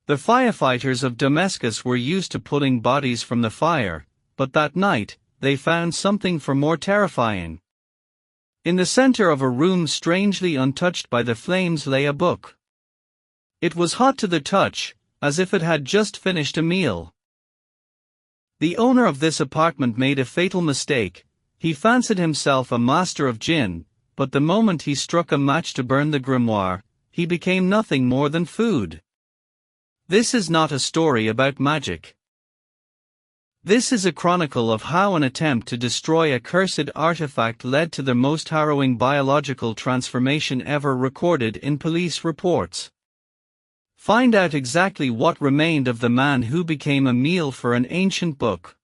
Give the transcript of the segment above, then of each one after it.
The firefighters of Damascus were used to pulling bodies from the fire, but that night, they found something far more terrifying. In the center of a room strangely untouched by the flames lay a book. It was hot to the touch, as if it had just finished a meal. The owner of this apartment made a fatal mistake. He fancied himself a master of Djinn, but the moment he struck a match to burn the grimoire, he became nothing more than food. This is not a story about magic. This is a chronicle of how an attempt to destroy a cursed artifact led to the most harrowing biological transformation ever recorded in police reports. Find out exactly what remained of the man who became a meal for an ancient book.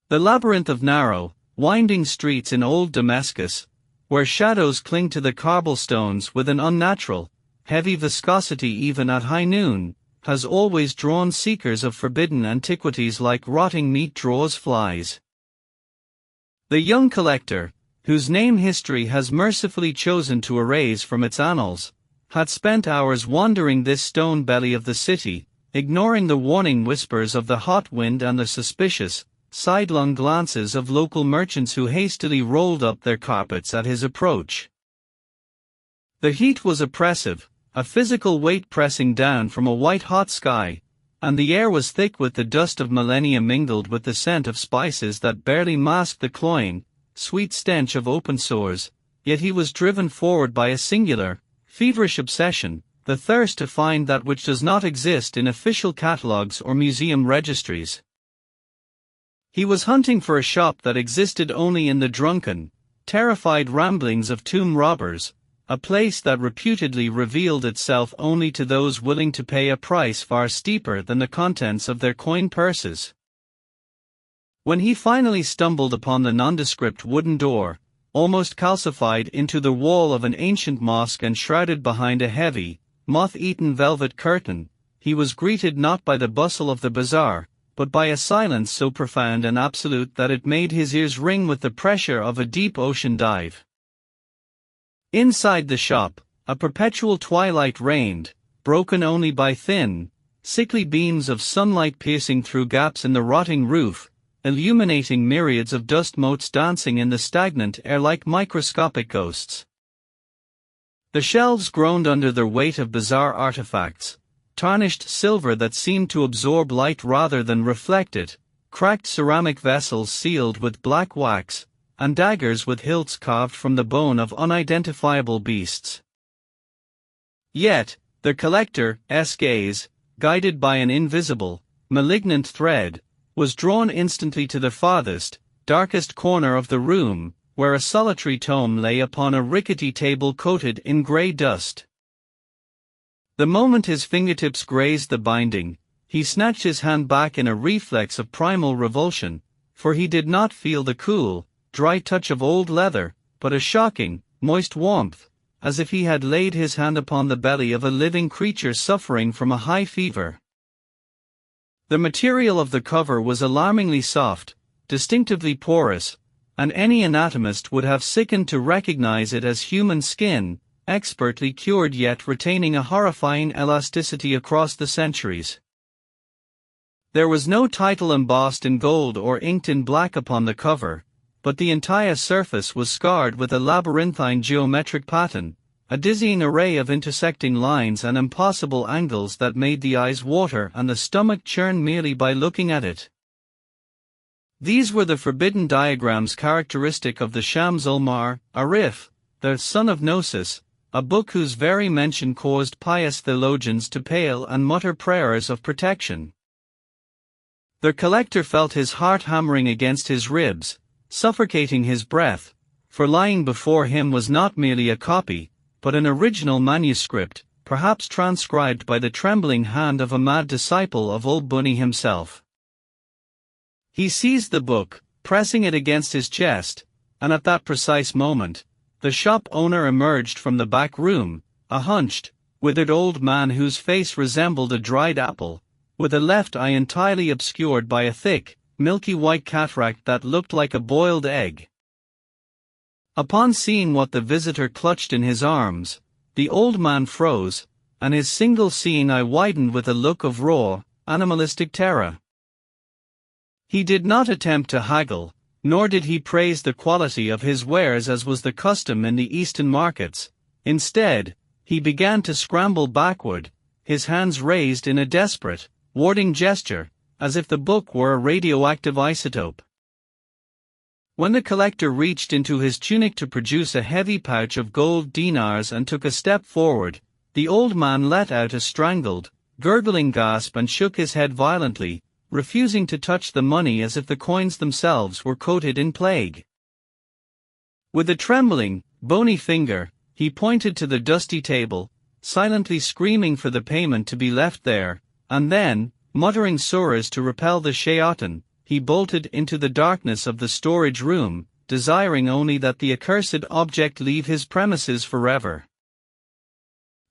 The labyrinth of narrow, winding streets in old Damascus, where shadows cling to the cobblestones with an unnatural, heavy viscosity even at high noon, has always drawn seekers of forbidden antiquities like rotting meat draws flies. The young collector, whose name history has mercifully chosen to erase from its annals, had spent hours wandering this stone belly of the city, ignoring the warning whispers of the hot wind and the suspicious, sidelong glances of local merchants who hastily rolled up their carpets at his approach. The heat was oppressive, a physical weight pressing down from a white-hot sky, and the air was thick with the dust of millennia mingled with the scent of spices that barely masked the cloying, sweet stench of open sores, yet he was driven forward by a singular, feverish obsession, the thirst to find that which does not exist in official catalogues or museum registries. He was hunting for a shop that existed only in the drunken, terrified ramblings of tomb robbers, a place that reputedly revealed itself only to those willing to pay a price far steeper than the contents of their coin purses. When he finally stumbled upon the nondescript wooden door, almost calcified into the wall of an ancient mosque and shrouded behind a heavy, moth-eaten velvet curtain, he was greeted not by the bustle of the bazaar, but by a silence so profound and absolute that it made his ears ring with the pressure of a deep ocean dive. Inside the shop, a perpetual twilight reigned, broken only by thin, sickly beams of sunlight piercing through gaps in the rotting roof, illuminating myriads of dust motes dancing in the stagnant air like microscopic ghosts. The shelves groaned under their weight of bizarre artifacts, tarnished silver that seemed to absorb light rather than reflect it, cracked ceramic vessels sealed with black wax, and daggers with hilts carved from the bone of unidentifiable beasts. Yet, the collector's gaze, guided by an invisible, malignant thread, was drawn instantly to the farthest, darkest corner of the room, where a solitary tome lay upon a rickety table coated in grey dust. The moment his fingertips grazed the binding, he snatched his hand back in a reflex of primal revulsion, for he did not feel the cool, dry touch of old leather, but a shocking, moist warmth, as if he had laid his hand upon the belly of a living creature suffering from a high fever. The material of the cover was alarmingly soft, distinctively porous, and any anatomist would have sickened to recognize it as human skin, expertly cured yet retaining a horrifying elasticity across the centuries. There was no title embossed in gold or inked in black upon the cover, but the entire surface was scarred with a labyrinthine geometric pattern, a dizzying array of intersecting lines and impossible angles that made the eyes water and the stomach churn merely by looking at it. These were the forbidden diagrams characteristic of the Shams-ul-Mar, Arif, the son of Gnosis, a book whose very mention caused pious theologians to pale and mutter prayers of protection. The collector felt his heart hammering against his ribs, suffocating his breath, for lying before him was not merely a copy, but an original manuscript, perhaps transcribed by the trembling hand of a mad disciple of Old Bunny himself. He seized the book, pressing it against his chest, and at that precise moment, the shop owner emerged from the back room, a hunched, withered old man whose face resembled a dried apple, with a left eye entirely obscured by a thick, milky white cataract that looked like a boiled egg. Upon seeing what the visitor clutched in his arms, the old man froze, and his single seeing eye widened with a look of raw, animalistic terror. He did not attempt to haggle, nor did he praise the quality of his wares as was the custom in the eastern markets. Instead, he began to scramble backward, his hands raised in a desperate, warding gesture, as if the book were a radioactive isotope. When the collector reached into his tunic to produce a heavy pouch of gold dinars and took a step forward, the old man let out a strangled, gurgling gasp and shook his head violently, refusing to touch the money as if the coins themselves were coated in plague. With a trembling, bony finger, he pointed to the dusty table, silently screaming for the payment to be left there, and then, muttering surahs to repel the shaitan, he bolted into the darkness of the storage room, desiring only that the accursed object leave his premises forever.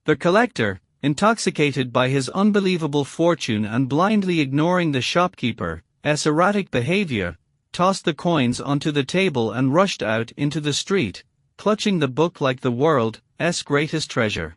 The collector, intoxicated by his unbelievable fortune and blindly ignoring the shopkeeper's erratic behavior, tossed the coins onto the table and rushed out into the street, clutching the book like the world's greatest treasure.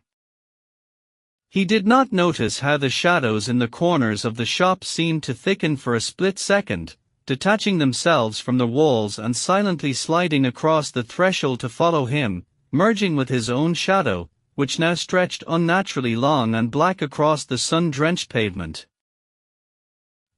He did not notice how the shadows in the corners of the shop seemed to thicken for a split second, detaching themselves from the walls and silently sliding across the threshold to follow him, merging with his own shadow, which now stretched unnaturally long and black across the sun-drenched pavement.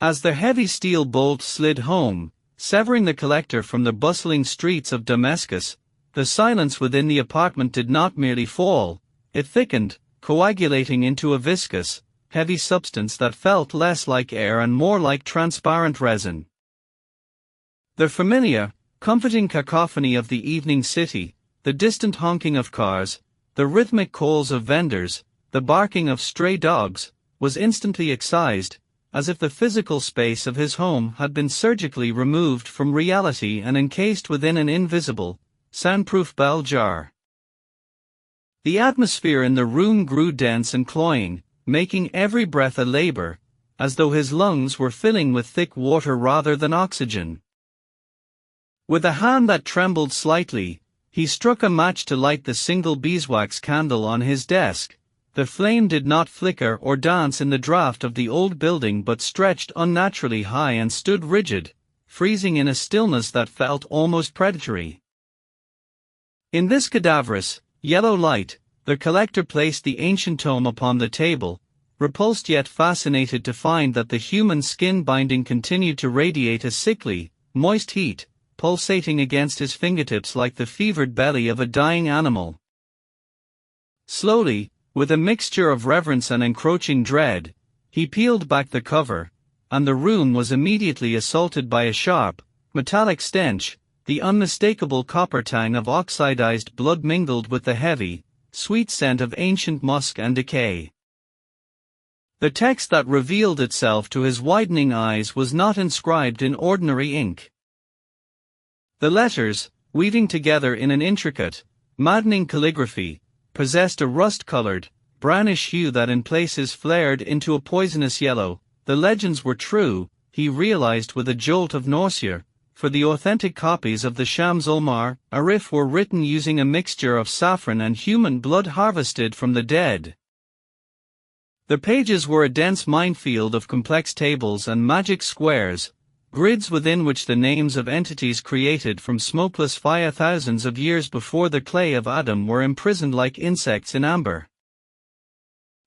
As the heavy steel bolt slid home, severing the collector from the bustling streets of Damascus, the silence within the apartment did not merely fall, it thickened, coagulating into a viscous, heavy substance that felt less like air and more like transparent resin. The familiar, comforting cacophony of the evening city, the distant honking of cars, the rhythmic calls of vendors, the barking of stray dogs, was instantly excised, as if the physical space of his home had been surgically removed from reality and encased within an invisible, soundproof bell jar. The atmosphere in the room grew dense and cloying, making every breath a labor, as though his lungs were filling with thick water rather than oxygen. With a hand that trembled slightly, he struck a match to light the single beeswax candle on his desk. The flame did not flicker or dance in the draught of the old building but stretched unnaturally high and stood rigid, freezing in a stillness that felt almost predatory. In this cadaverous, yellow light, the collector placed the ancient tome upon the table, repulsed yet fascinated to find that the human skin binding continued to radiate a sickly, moist heat, pulsating against his fingertips like the fevered belly of a dying animal. Slowly, with a mixture of reverence and encroaching dread, he peeled back the cover, and the room was immediately assaulted by a sharp, metallic stench, the unmistakable copper tang of oxidized blood mingled with the heavy, sweet scent of ancient musk and decay. The text that revealed itself to his widening eyes was not inscribed in ordinary ink. The letters, weaving together in an intricate, maddening calligraphy, possessed a rust-colored, brownish hue that in places flared into a poisonous yellow. The legends were true, he realized with a jolt of nausea, for the authentic copies of the Shams Arif were written using a mixture of saffron and human blood harvested from the dead. The pages were a dense minefield of complex tables and magic squares, grids within which the names of entities created from smokeless fire thousands of years before the clay of Adam were imprisoned like insects in amber.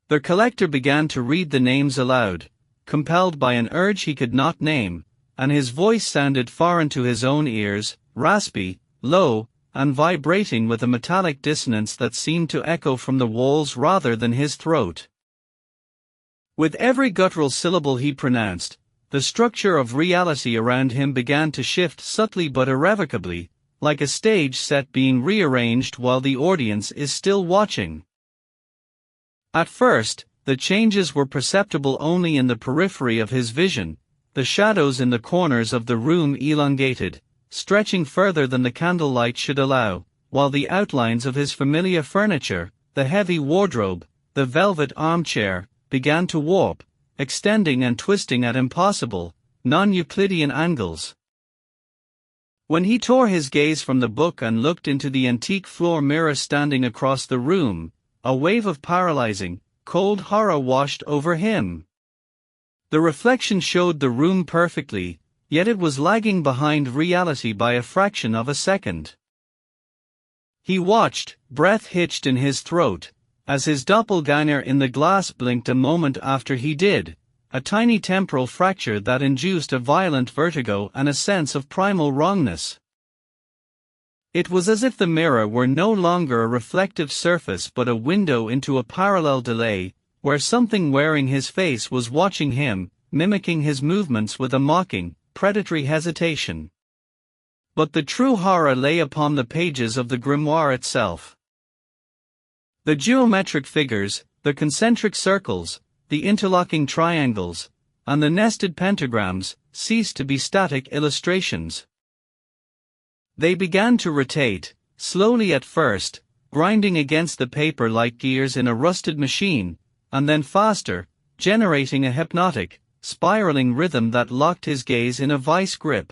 The collector began to read the names aloud, compelled by an urge he could not name, and his voice sounded foreign to his own ears, raspy, low, and vibrating with a metallic dissonance that seemed to echo from the walls rather than his throat. With every guttural syllable he pronounced, the structure of reality around him began to shift subtly but irrevocably, like a stage set being rearranged while the audience is still watching. At first, the changes were perceptible only in the periphery of his vision. The shadows in the corners of the room elongated, stretching further than the candlelight should allow, while the outlines of his familiar furniture, the heavy wardrobe, the velvet armchair, began to warp, extending and twisting at impossible, non-Euclidean angles. When he tore his gaze from the book and looked into the antique floor mirror standing across the room, a wave of paralyzing, cold horror washed over him. The reflection showed the room perfectly, yet it was lagging behind reality by a fraction of a second. He watched, breath hitched in his throat, as his doppelganger in the glass blinked a moment after he did, a tiny temporal fracture that induced a violent vertigo and a sense of primal wrongness. It was as if the mirror were no longer a reflective surface but a window into a parallel delay, where something wearing his face was watching him, mimicking his movements with a mocking, predatory hesitation. But the true horror lay upon the pages of the grimoire itself. The geometric figures, the concentric circles, the interlocking triangles, and the nested pentagrams, ceased to be static illustrations. They began to rotate, slowly at first, grinding against the paper like gears in a rusted machine, and then faster, generating a hypnotic, spiraling rhythm that locked his gaze in a vice grip.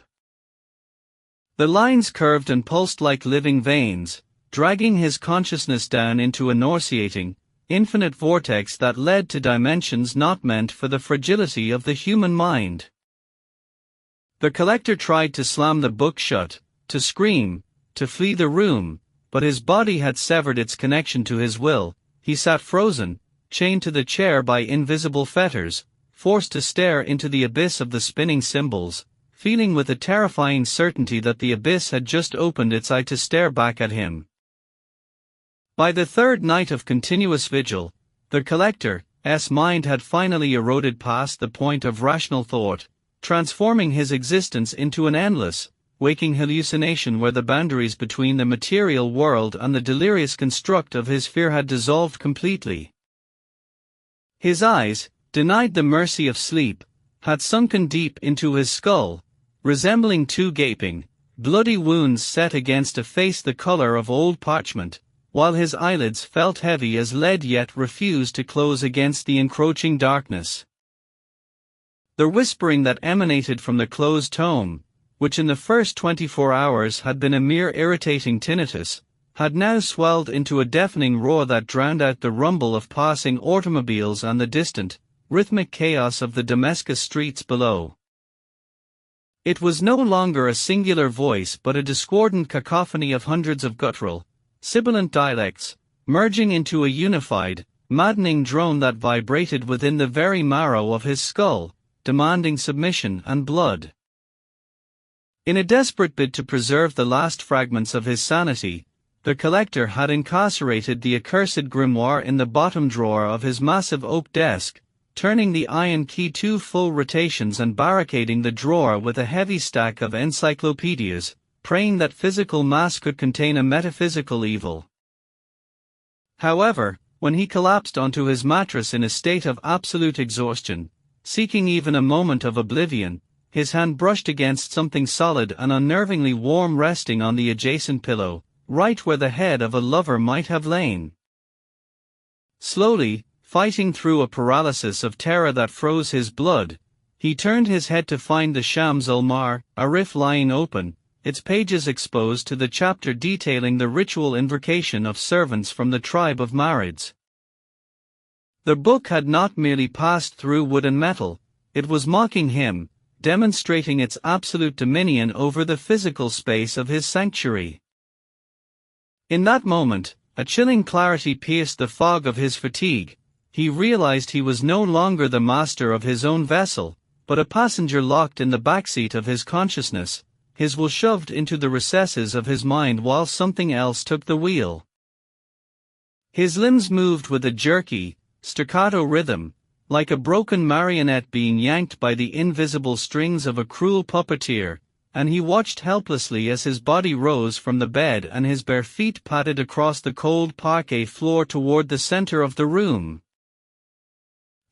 The lines curved and pulsed like living veins, dragging his consciousness down into a nauseating, infinite vortex that led to dimensions not meant for the fragility of the human mind. The collector tried to slam the book shut, to scream, to flee the room, but his body had severed its connection to his will. He sat frozen, chained to the chair by invisible fetters, forced to stare into the abyss of the spinning symbols, feeling with a terrifying certainty that the abyss had just opened its eye to stare back at him. By the third night of continuous vigil, the collector's mind had finally eroded past the point of rational thought, transforming his existence into an endless, waking hallucination where the boundaries between the material world and the delirious construct of his fear had dissolved completely. His eyes, denied the mercy of sleep, had sunken deep into his skull, resembling two gaping, bloody wounds set against a face the color of old parchment, while his eyelids felt heavy as lead yet refused to close against the encroaching darkness. The whispering that emanated from the closed tome, which in the first 24 hours had been a mere irritating tinnitus, had now swelled into a deafening roar that drowned out the rumble of passing automobiles and the distant, rhythmic chaos of the Damascus streets below. It was no longer a singular voice but a discordant cacophony of hundreds of guttural, sibilant dialects, merging into a unified, maddening drone that vibrated within the very marrow of his skull, demanding submission and blood. In a desperate bid to preserve the last fragments of his sanity, the collector had incarcerated the accursed grimoire in the bottom drawer of his massive oak desk, turning the iron key 2 full rotations and barricading the drawer with a heavy stack of encyclopedias, praying that physical mass could contain a metaphysical evil. However, when he collapsed onto his mattress in a state of absolute exhaustion, seeking even a moment of oblivion, his hand brushed against something solid and unnervingly warm resting on the adjacent pillow, right where the head of a lover might have lain. Slowly, fighting through a paralysis of terror that froze his blood, he turned his head to find the Shams al-Ma'arif lying open, its pages exposed to the chapter detailing the ritual invocation of servants from the tribe of Marids. The book had not merely passed through wood and metal, it was mocking him, demonstrating its absolute dominion over the physical space of his sanctuary. In that moment, a chilling clarity pierced the fog of his fatigue. He realized he was no longer the master of his own vessel, but a passenger locked in the backseat of his consciousness, his will shoved into the recesses of his mind while something else took the wheel. His limbs moved with a jerky, staccato rhythm, like a broken marionette being yanked by the invisible strings of a cruel puppeteer, and he watched helplessly as his body rose from the bed and his bare feet padded across the cold parquet floor toward the center of the room.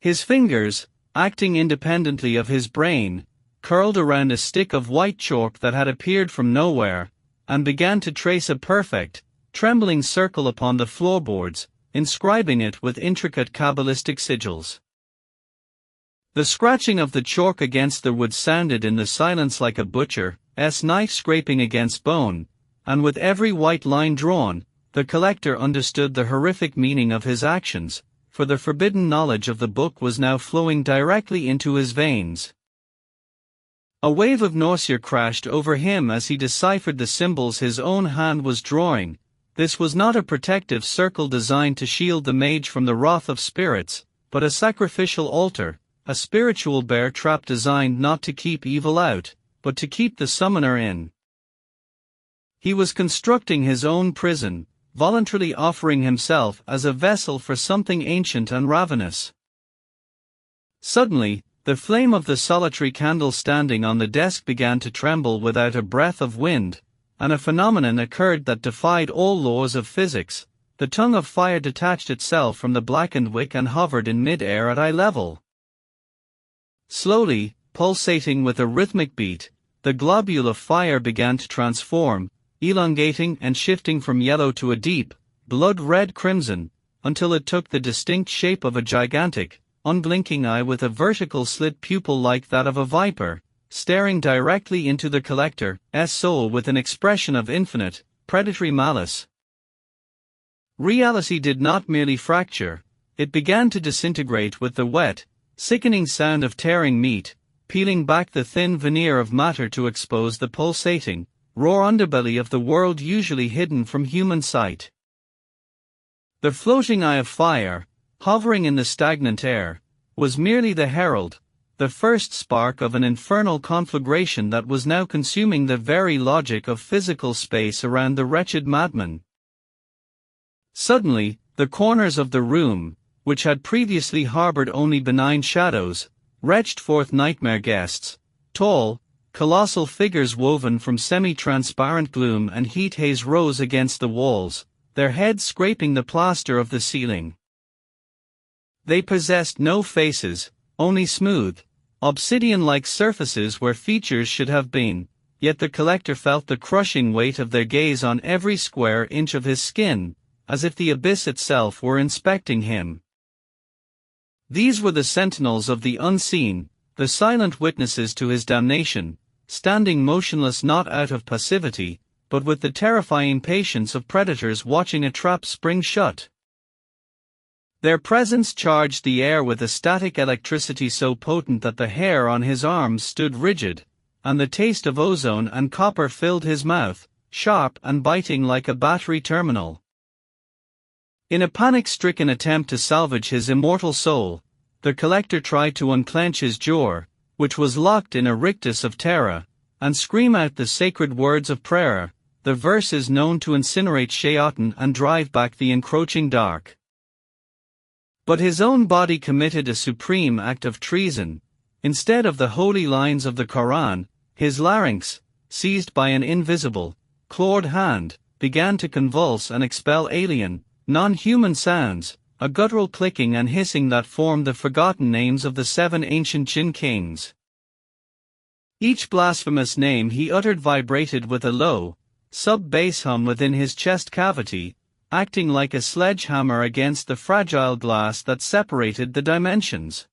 His fingers, acting independently of his brain, curled around a stick of white chalk that had appeared from nowhere, and began to trace a perfect, trembling circle upon the floorboards, inscribing it with intricate Kabbalistic sigils. The scratching of the chalk against the wood sounded in the silence like a butcher's knife scraping against bone, and with every white line drawn, the collector understood the horrific meaning of his actions, for the forbidden knowledge of the book was now flowing directly into his veins. A wave of nausea crashed over him as he deciphered the symbols his own hand was drawing. This was not a protective circle designed to shield the mage from the wrath of spirits, but a sacrificial altar, a spiritual bear trap designed not to keep evil out, but to keep the summoner in. He was constructing his own prison, voluntarily offering himself as a vessel for something ancient and ravenous. Suddenly, the flame of the solitary candle standing on the desk began to tremble without a breath of wind, and a phenomenon occurred that defied all laws of physics. The tongue of fire detached itself from the blackened wick and hovered in mid-air at eye level. Slowly, pulsating with a rhythmic beat, the globule of fire began to transform, elongating and shifting from yellow to a deep, blood-red crimson, until it took the distinct shape of a gigantic, unblinking eye with a vertical slit pupil like that of a viper, staring directly into the collector's soul with an expression of infinite, predatory malice. Reality did not merely fracture, it began to disintegrate with the wet, sickening sound of tearing meat, peeling back the thin veneer of matter to expose the pulsating, raw underbelly of the world usually hidden from human sight. The floating eye of fire, hovering in the stagnant air, was merely the herald, the first spark of an infernal conflagration that was now consuming the very logic of physical space around the wretched madman. Suddenly, the corners of the room, which had previously harbored only benign shadows, retched forth nightmare guests, tall, colossal figures woven from semi-transparent gloom and heat haze rose against the walls, their heads scraping the plaster of the ceiling. They possessed no faces, only smooth, obsidian-like surfaces where features should have been, yet the collector felt the crushing weight of their gaze on every square inch of his skin, as if the abyss itself were inspecting him. These were the sentinels of the unseen, the silent witnesses to his damnation, standing motionless not out of passivity, but with the terrifying patience of predators watching a trap spring shut. Their presence charged the air with a static electricity so potent that the hair on his arms stood rigid, and the taste of ozone and copper filled his mouth, sharp and biting like a battery terminal. In a panic-stricken attempt to salvage his immortal soul, the collector tried to unclench his jaw, which was locked in a rictus of terror, and scream out the sacred words of prayer, the verses known to incinerate Shayatan and drive back the encroaching dark. But his own body committed a supreme act of treason. Instead of the holy lines of the Koran, his larynx, seized by an invisible, clawed hand, began to convulse and expel alien, non-human sounds, a guttural clicking and hissing that formed the forgotten names of the 7 ancient Djinn kings. Each blasphemous name he uttered vibrated with a low, sub-bass hum within his chest cavity, acting like a sledgehammer against the fragile glass that separated the dimensions.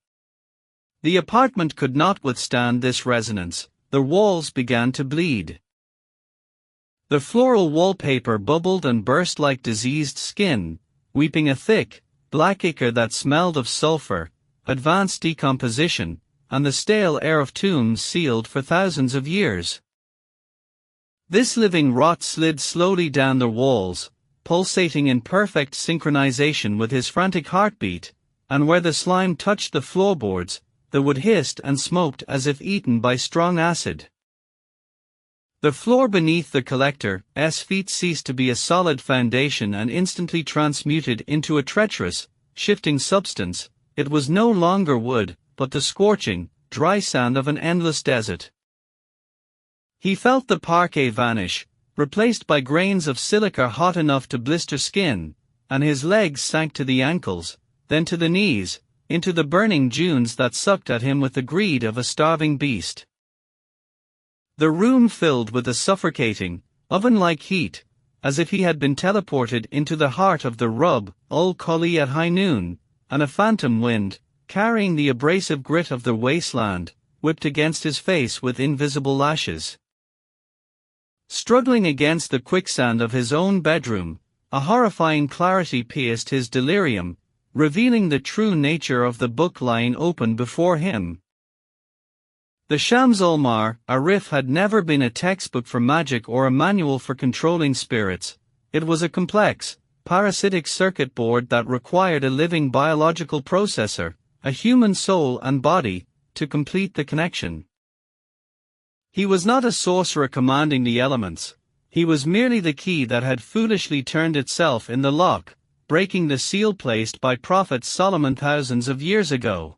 The apartment could not withstand this resonance, the walls began to bleed. The floral wallpaper bubbled and burst like diseased skin, weeping a thick, black ichor that smelled of sulfur, advanced decomposition, and the stale air of tombs sealed for thousands of years. This living rot slid slowly down the walls, pulsating in perfect synchronization with his frantic heartbeat, and where the slime touched the floorboards, the wood hissed and smoked as if eaten by strong acid. The floor beneath the collector's feet ceased to be a solid foundation and instantly transmuted into a treacherous, shifting substance. It was no longer wood, but the scorching, dry sand of an endless desert. He felt the parquet vanish, replaced by grains of silica hot enough to blister skin, and his legs sank to the ankles, then to the knees, into the burning dunes that sucked at him with the greed of a starving beast. The room filled with a suffocating, oven-like heat, as if he had been teleported into the heart of the Rub-ul-Khali at high noon, and a phantom wind, carrying the abrasive grit of the wasteland, whipped against his face with invisible lashes. Struggling against the quicksand of his own bedroom, a horrifying clarity pierced his delirium. revealing the true nature of the book lying open before him. The Shams-ul-Ma'arif had never been a textbook for magic or a manual for controlling spirits. It was a complex, parasitic circuit board that required a living biological processor, a human soul and body, to complete the connection. He was not a sorcerer commanding the elements. He was merely the key that had foolishly turned itself in the lock, breaking the seal placed by Prophet Solomon thousands of years ago.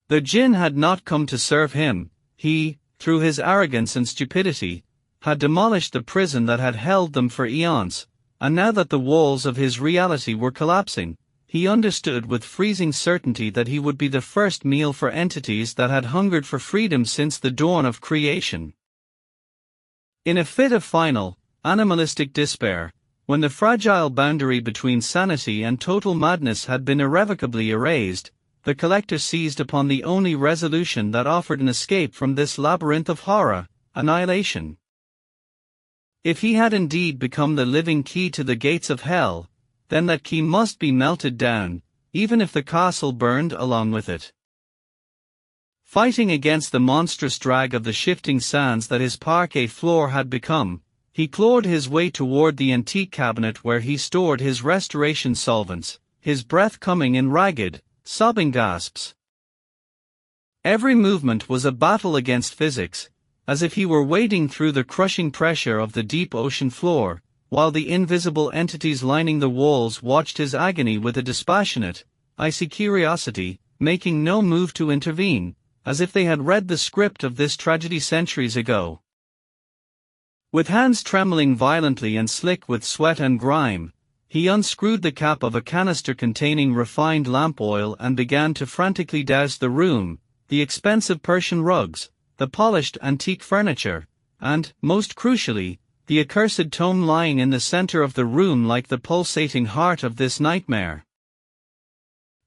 The Djinn had not come to serve him. He, through his arrogance and stupidity, had demolished the prison that had held them for eons, and now that the walls of his reality were collapsing, he understood with freezing certainty that he would be the first meal for entities that had hungered for freedom since the dawn of creation. In a fit of final, animalistic despair, when the fragile boundary between sanity and total madness had been irrevocably erased, the collector seized upon the only resolution that offered an escape from this labyrinth of horror: annihilation. If he had indeed become the living key to the gates of hell, then that key must be melted down, even if the castle burned along with it. Fighting against the monstrous drag of the shifting sands that his parquet floor had become, he clawed his way toward the antique cabinet where he stored his restoration solvents, his breath coming in ragged, sobbing gasps. Every movement was a battle against physics, as if he were wading through the crushing pressure of the deep ocean floor, while the invisible entities lining the walls watched his agony with a dispassionate, icy curiosity, making no move to intervene, as if they had read the script of this tragedy centuries ago. With hands trembling violently and slick with sweat and grime, he unscrewed the cap of a canister containing refined lamp oil and began to frantically douse the room, the expensive Persian rugs, the polished antique furniture, and, most crucially, the accursed tome lying in the center of the room like the pulsating heart of this nightmare.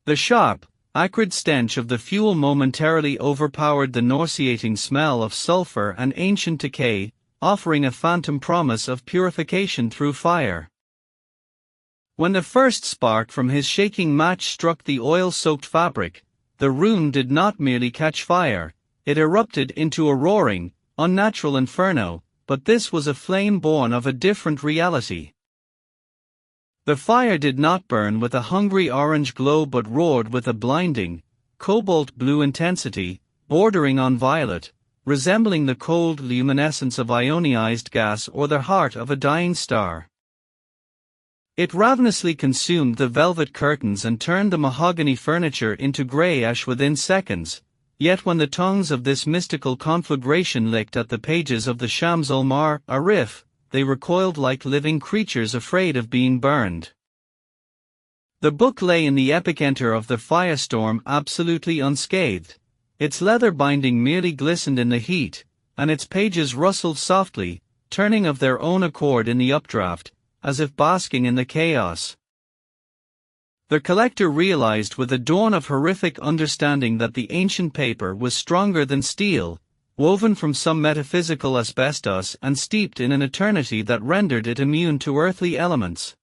The sharp, acrid stench of the fuel momentarily overpowered the nauseating smell of sulfur and ancient decay, offering a phantom promise of purification through fire. When the first spark from his shaking match struck the oil-soaked fabric, the room did not merely catch fire, it erupted into a roaring, unnatural inferno, but this was a flame born of a different reality. The fire did not burn with a hungry orange glow but roared with a blinding, cobalt-blue intensity, bordering on violet, resembling the cold luminescence of ionized gas or the heart of a dying star. It ravenously consumed the velvet curtains and turned the mahogany furniture into grey ash within seconds, yet when the tongues of this mystical conflagration licked at the pages of the Shams-ul-Ma'arif, they recoiled like living creatures afraid of being burned. The book lay in the epicenter of the firestorm absolutely unscathed. Its leather binding merely glistened in the heat, and its pages rustled softly, turning of their own accord in the updraft, as if basking in the chaos. The collector realized with a dawn of horrific understanding that the ancient paper was stronger than steel, woven from some metaphysical asbestos and steeped in an eternity that rendered it immune to earthly elements.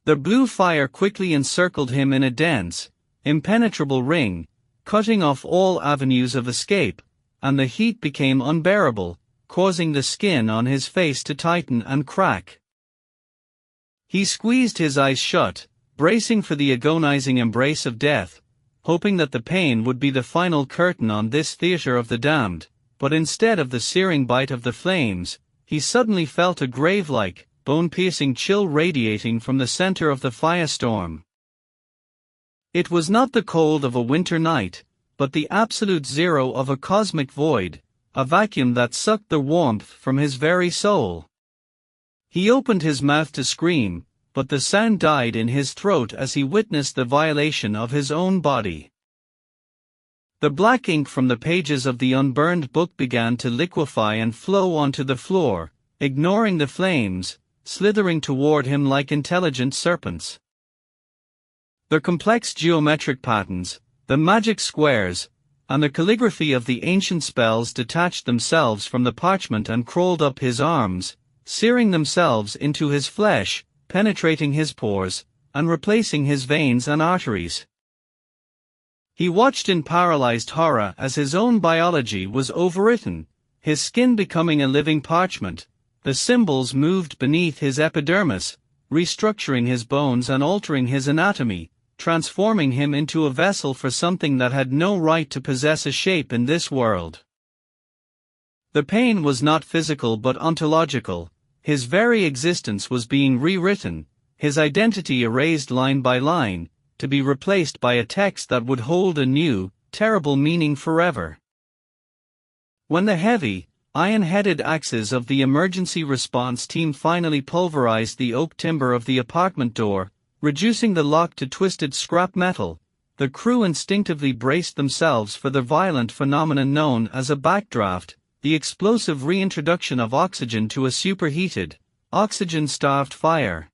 The blue fire quickly encircled him in a dense, impenetrable ring, cutting off all avenues of escape, and the heat became unbearable, causing the skin on his face to tighten and crack. He squeezed his eyes shut, bracing for the agonizing embrace of death, hoping that the pain would be the final curtain on this theater of the damned, but instead of the searing bite of the flames, he suddenly felt a grave-like, bone-piercing chill radiating from the center of the firestorm. It was not the cold of a winter night, but the absolute zero of a cosmic void, a vacuum that sucked the warmth from his very soul. He opened his mouth to scream, but the sound died in his throat as he witnessed the violation of his own body. The black ink from the pages of the unburned book began to liquefy and flow onto the floor, ignoring the flames, slithering toward him like intelligent serpents. The complex geometric patterns, the magic squares, and the calligraphy of the ancient spells detached themselves from the parchment and crawled up his arms, searing themselves into his flesh, penetrating his pores, and replacing his veins and arteries. He watched in paralyzed horror as his own biology was overwritten, his skin becoming a living parchment. The symbols moved beneath his epidermis, restructuring his bones and altering his anatomy, transforming him into a vessel for something that had no right to possess a shape in this world. The pain was not physical but ontological. His very existence was being rewritten, his identity erased line by line, to be replaced by a text that would hold a new, terrible meaning forever. When the heavy, iron-headed axes of the emergency response team finally pulverized the oak timber of the apartment door, reducing the lock to twisted scrap metal, the crew instinctively braced themselves for the violent phenomenon known as a backdraft, the explosive reintroduction of oxygen to a superheated, oxygen-starved fire.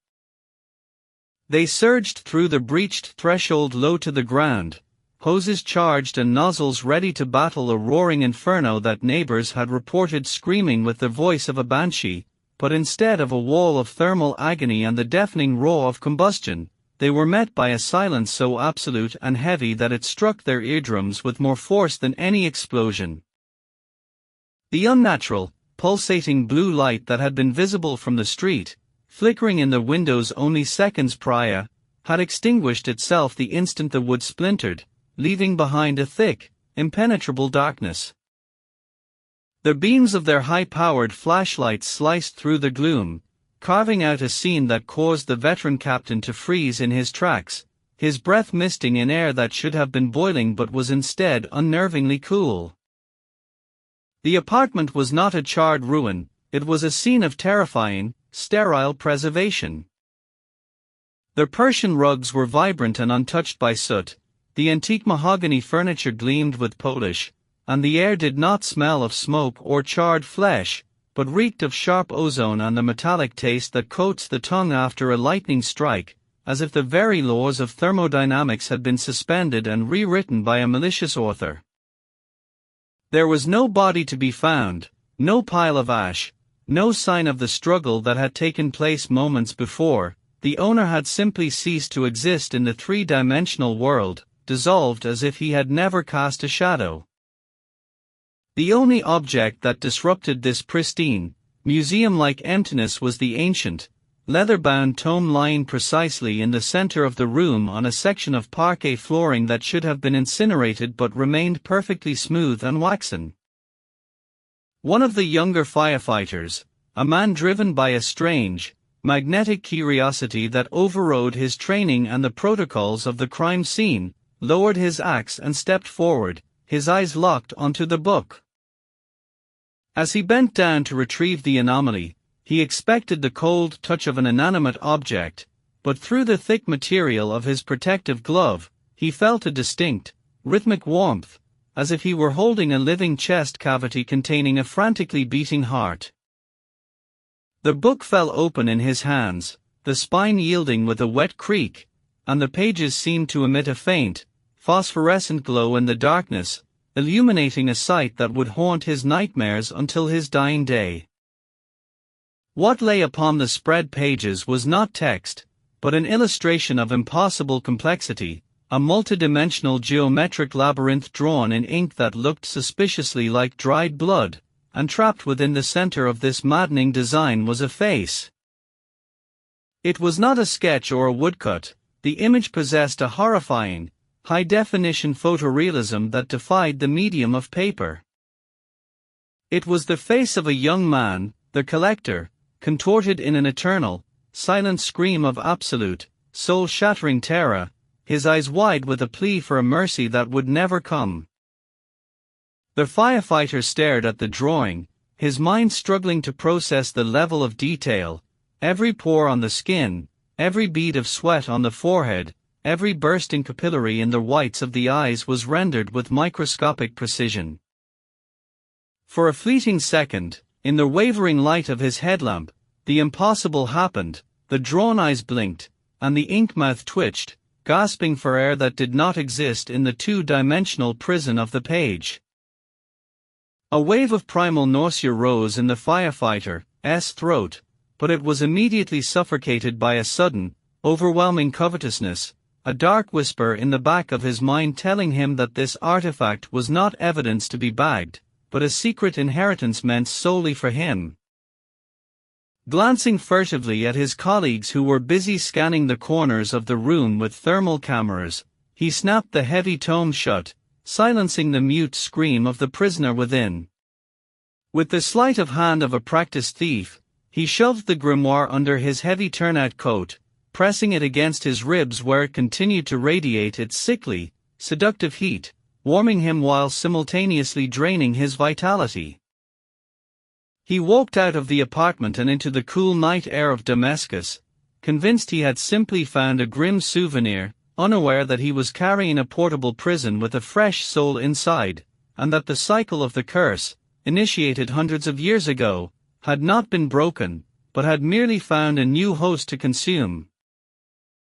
They surged through the breached threshold low to the ground, hoses charged and nozzles ready to battle a roaring inferno that neighbors had reported screaming with the voice of a banshee, but instead of a wall of thermal agony and the deafening roar of combustion, they were met by a silence so absolute and heavy that it struck their eardrums with more force than any explosion. The unnatural, pulsating blue light that had been visible from the street, flickering in the windows only seconds prior, had extinguished itself the instant the wood splintered, leaving behind a thick, impenetrable darkness. The beams of their high-powered flashlights sliced through the gloom, carving out a scene that caused the veteran captain to freeze in his tracks, his breath misting in air that should have been boiling but was instead unnervingly cool. The apartment was not a charred ruin, it was a scene of terrifying, sterile preservation. The Persian rugs were vibrant and untouched by soot, the antique mahogany furniture gleamed with polish, and the air did not smell of smoke or charred flesh, but reeked of sharp ozone and the metallic taste that coats the tongue after a lightning strike, as if the very laws of thermodynamics had been suspended and rewritten by a malicious author. There was no body to be found, no pile of ash, no sign of the struggle that had taken place moments before. The owner had simply ceased to exist in the three-dimensional world, dissolved as if he had never cast a shadow. The only object that disrupted this pristine, museum-like emptiness was the ancient, leather-bound tome lying precisely in the center of the room on a section of parquet flooring that should have been incinerated but remained perfectly smooth and waxen. One of the younger firefighters, a man driven by a strange, magnetic curiosity that overrode his training and the protocols of the crime scene, lowered his axe and stepped forward, his eyes locked onto the book. As he bent down to retrieve the anomaly, he expected the cold touch of an inanimate object, but through the thick material of his protective glove, he felt a distinct, rhythmic warmth, as if he were holding a living chest cavity containing a frantically beating heart. The book fell open in his hands, the spine yielding with a wet creak, and the pages seemed to emit a faint, phosphorescent glow in the darkness, illuminating a sight that would haunt his nightmares until his dying day. What lay upon the spread pages was not text, but an illustration of impossible complexity, a multidimensional geometric labyrinth drawn in ink that looked suspiciously like dried blood, and trapped within the center of this maddening design was a face. It was not a sketch or a woodcut, the image possessed a horrifying, high-definition photorealism that defied the medium of paper. It was the face of a young man, the collector, contorted in an eternal, silent scream of absolute, soul-shattering terror, his eyes wide with a plea for a mercy that would never come. The firefighter stared at the drawing, his mind struggling to process the level of detail. Every pore on the skin, every bead of sweat on the forehead, every bursting capillary in the whites of the eyes was rendered with microscopic precision. For a fleeting second, in the wavering light of his headlamp, the impossible happened, the drawn eyes blinked, and the ink mouth twitched, gasping for air that did not exist in the two-dimensional prison of the page. A wave of primal nausea rose in the firefighter's throat, but it was immediately suffocated by a sudden, overwhelming covetousness, a dark whisper in the back of his mind telling him that this artifact was not evidence to be bagged, but a secret inheritance meant solely for him. Glancing furtively at his colleagues who were busy scanning the corners of the room with thermal cameras, he snapped the heavy tome shut, silencing the mute scream of the prisoner within. With the sleight of hand of a practiced thief, he shoved the grimoire under his heavy turnout coat, pressing it against his ribs where it continued to radiate its sickly, seductive heat, warming him while simultaneously draining his vitality. He walked out of the apartment and into the cool night air of Damascus, convinced he had simply found a grim souvenir, unaware that he was carrying a portable prison with a fresh soul inside, and that the cycle of the curse, initiated hundreds of years ago, had not been broken, but had merely found a new host to consume.